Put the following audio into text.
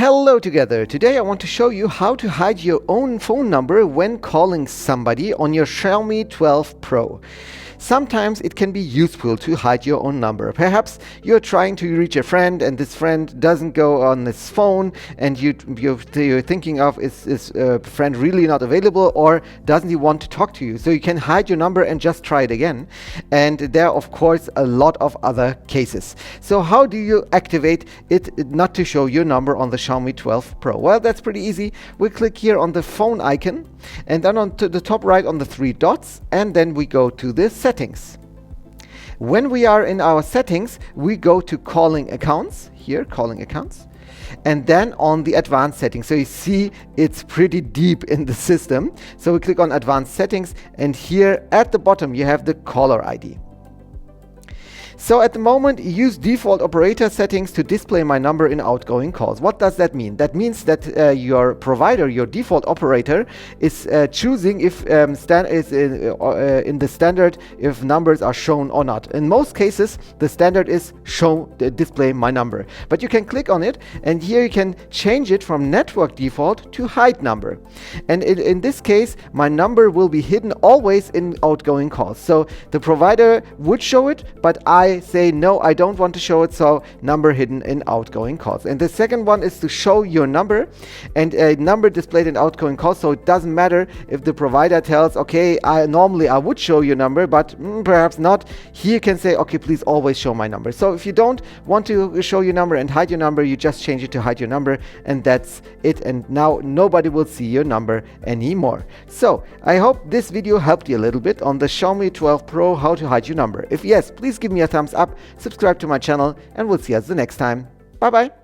Hello together. Today I want to show you how to hide your own phone number when calling somebody on your Xiaomi 12 Pro. Sometimes it can be useful to hide your own number. Perhaps you're trying to reach a friend and this friend doesn't go on his phone, and you're thinking of, is this friend really not available, or doesn't he want to talk to you? So you can hide your number and just try it again. And there are of course a lot of other cases. So how do you activate it not to show your number on the Xiaomi 12 Pro? Well, that's pretty easy. We click here on the phone icon and then on to the top right on the three dots, and then we go to the settings. When we are in our settings, we go to calling accounts, here calling accounts, and then on the advanced settings. So you see it's pretty deep in the system. So we click on advanced settings, and here at the bottom you have the caller ID. So at the moment, use default operator settings to display my number in outgoing calls. What does that mean? That means that your provider, your default operator, is choosing if in the standard if numbers are shown or not. In most cases, the standard is display my number. But you can click on it, and here you can change it from network default to hide number. And in this case, my number will be hidden always in outgoing calls. So the provider would show it, but I say no, I don't want to show it, so number hidden in outgoing calls. And the second one is to show your number, and a number displayed in outgoing calls. So it doesn't matter if the provider tells, okay, normally I would show your number, but perhaps not. Here you can say, okay, please always show my number. So if you don't want to show your number and hide your number, you just change it to hide your number, and that's it. And now nobody will see your number anymore. So I hope this video helped you a little bit on the Xiaomi 12 Pro, how to hide your number. If yes, please give me a thumbs up, subscribe to my channel, and we'll see us the next time. Bye bye.